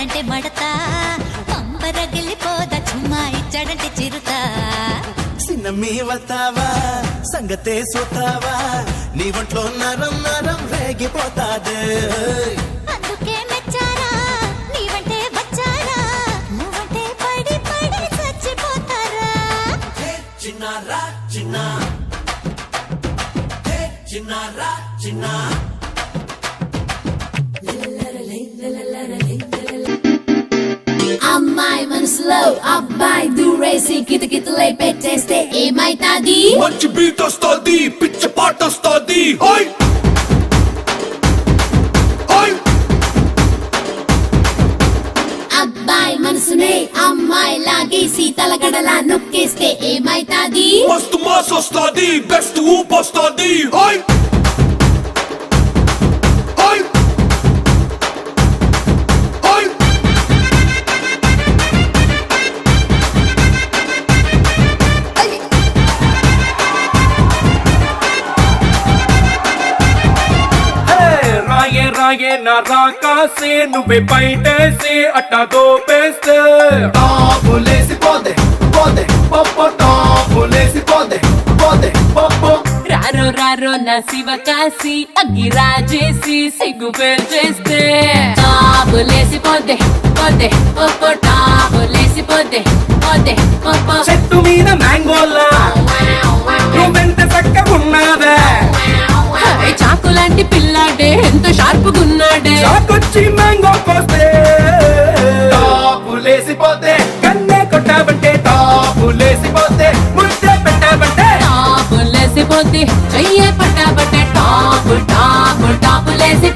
ఇచ్చాడంటే మడతా పంబరగిలిపోదా చుమ్మా ఇచ్చాడంటే చిరుతా సిన్నమ్మి వస్తావా సంగతే సూతావా నీ ఒంట్లో నరం నరం రేగిపోతాదే అందుకే మెచ్చారా నీవంటే వచ్చారా నువ్వంటే పడి పడి చచ్చిపోతారా చిన్నారా చిన్న చిన్నారా చిన్న అమ్మాయి మనసులో అబ్బాయి దూరేసి కితకితలై పెట్టేస్తే ఏమైతాది మంచి బీట్ వస్తుంది పిచ్చ పాట వస్తుంది అబ్బాయి మనసునే అమ్మాయి లాగేసి తలగడలా నొక్కేస్తే ఏమైతాది మస్తు మాస్ వస్తుంది బెస్ట్ ఊప్ వస్తుంది రాయే నా రాకాసే నువ్వే బయటేసి అట్టా దోపేస్తే టాపులేసి పోదే పోదే పప్పు టాపులేసి పోదే పోదే పప్పు రారో రారో నా శివకాశి అగ్గి రాజేసి సిగ్గు పేర్చేస్తే టాపులేసి పోతే పోతే పప్పు టాపులేసి పోతే పోతే పప్పు చెట్టు మీద మ్యాంగోలా నువ్వెంత చక్కగున్నావే చాకు లాంటి పిల్లాడే ఎంత షార్పుగున్నాడే చాకొచ్చి మ్యాంగో కోస్తే టాపులేసిపోతే కన్నే కొట్టావంటే టాపులేసిపోతే ముద్దే పెట్టావంటే టాపులేసిపోతే చెయ్యే పట్టాబట్టే టాపు టాపు టాపులేసి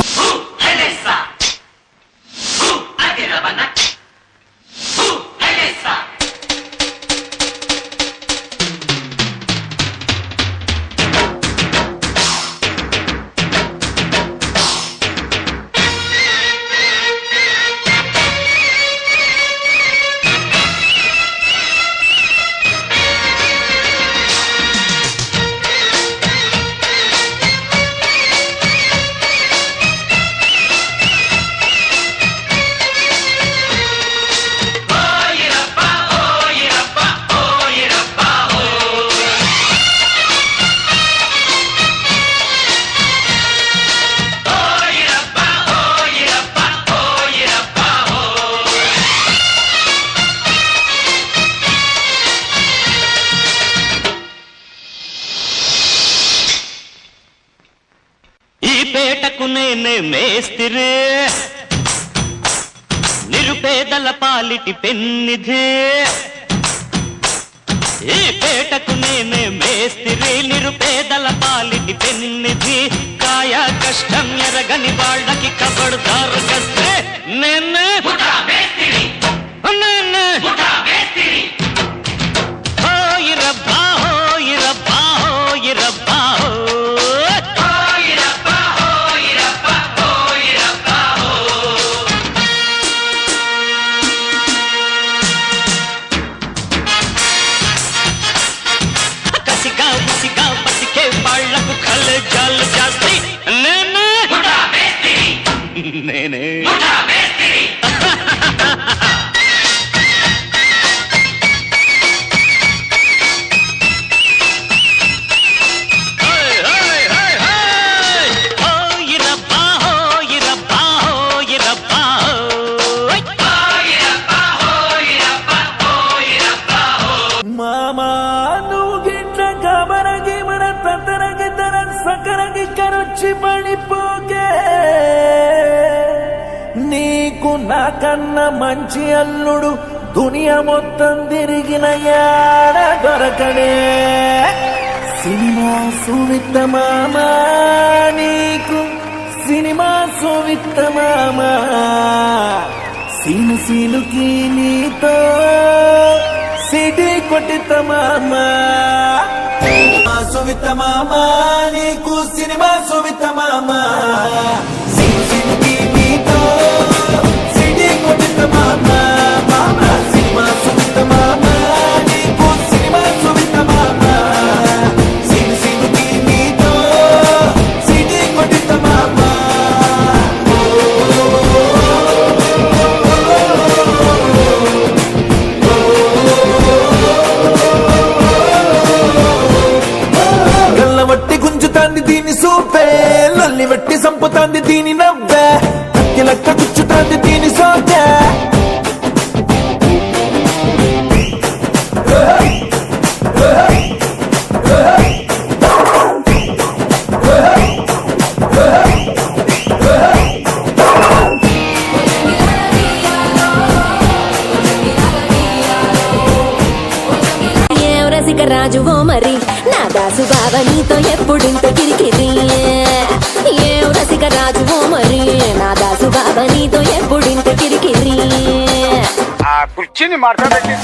పేటకు నేనే మేస్తిరే నిరుపేదల పాలిటి పెన్నిధే ఈ పేటకు నేనే మేస్తిరే నిరుపేదల పాలిటి పెన్నిధి కాయ కష్టం ఎరగని వాళ్ళకి కబడ్దారు కస్తే నేనే హోయిరబ్బా హోయిరబ్బా హోయిరబ్బా నేనే మామా నువ్వు గిట్ల కబరగి మన తరగి తర సకరగి కరొచ్చి పడిపోకే నీకు నాకన్నా మంచి అల్లుడు దునియా మొత్తం తిరిగిన యాడ దొరకడే సినిమా సువిత్త మామా నీకు సినిమా సువిత్త మామా సీను సీనుకి నీతో సిటీ కొట్టిత మామా సువిత మామా నీకు సినిమా సువిత మామా సీను సీనుకి నీతో సిటీ కొట్టిత మామా మామా సినిమా సువిత మామా నీకు సినిమా సువిత మామా సీను సీనుకి నీతో సిటీ కొట్టిత మామా రసిక రాజువో మరి నా దాసు బాబా నీతో ఎప్పుడింత కిరికిరి ఏం రసిక రాజువో మరి నా దాసు బాబా నీతో ఎప్పుడింత కిరికిరి ఆ కుర్చీని మార్చబెట్టి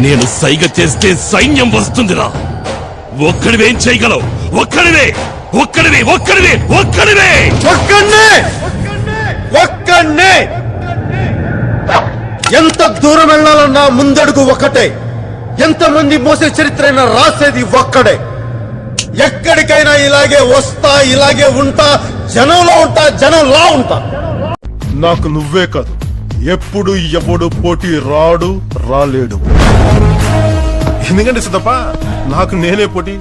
నేను సైగ చేస్తే సైన్యం వస్తుందిరా. ఒక్కడివేం చేయగలవు? ఒక్కడివే ఒక్కడివే ఒక్కడివే ఒక్కడివే ఒక్కడే ఎంత దూరం వెళ్ళాలన్నా ముందడుగు ఒకటే. ఎంతమంది మోసే చరిత్ర అయినా రాసేది ఒక్కడే. ఎక్కడికైనా ఇలాగే వస్తా, ఇలాగే ఉంటా, జనంలో ఉంటా, జనంలా ఉంటా. నాకు నువ్వే కాదు, ఎప్పుడు ఎవడు పోటీ రాడు, రాలేడు. ఎందుకంటే సిద్ధప్ప, నాకు నేనే పోటీ,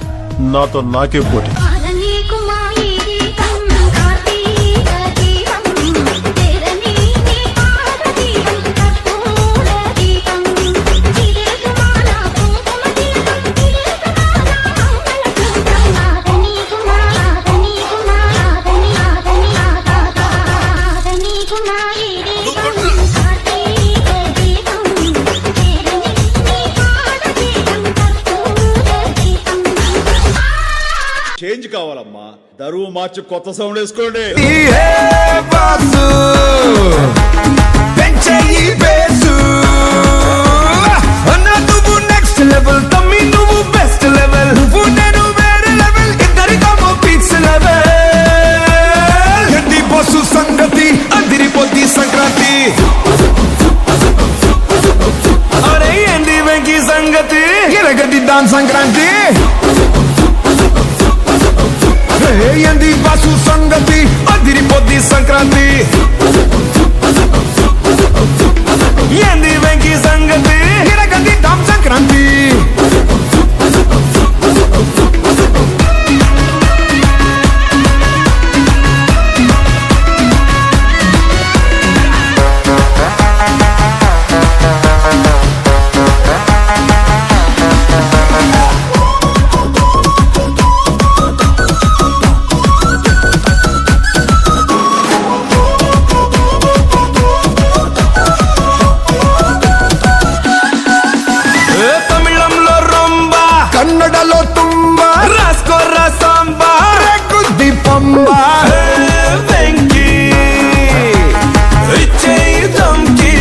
నాతో నాకే పోటీ. చేంజ్ కావాలమ్మా, దరువు మార్చి కొత్త సౌండ్ వేసుకోండి. నువ్వు నెక్స్ట్ లెవెల్, తమ్మి నువ్వు బెస్ట్ లెవెల్, నువ్వు నేను వేరే లెవెల్, ఇద్దరికమో ఫిక్స్ లెవెల్. గడ్డి బస్సు సంగతి అదిరిపోద్ది సంక్రాంతి. అరే ఏంది వెంకీ సంగతి, ఎరగదిద్దాం సంక్రాంతి. ఏంది బస్సు సంగతి అదిరిపోద్ది సంక్రాంతి. ఏంది వెంకీ సంగతి, ఎరగదిద్దాం సంక్రాంతి. తమిళంలో రొంబ, కన్నడలో తుంబ, రాస్కోరా సాంబా, గుద్ది పంబ. వెంకీ ఇచ్చేయి ధమ్కి.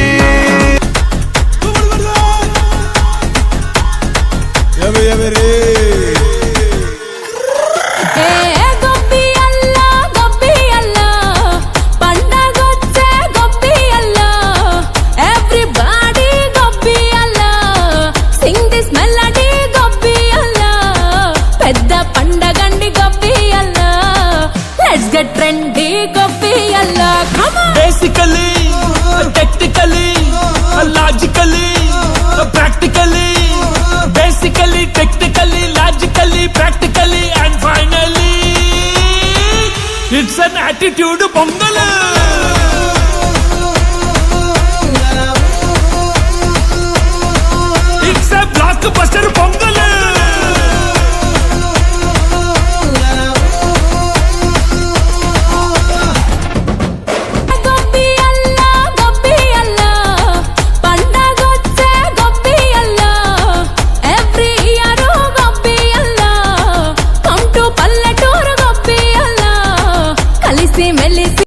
ట్రెండీ గొప్పియల్లా. Basically, technically, logically, practically. Basically, technically, logically, practically, and finally it's an attitude pongal.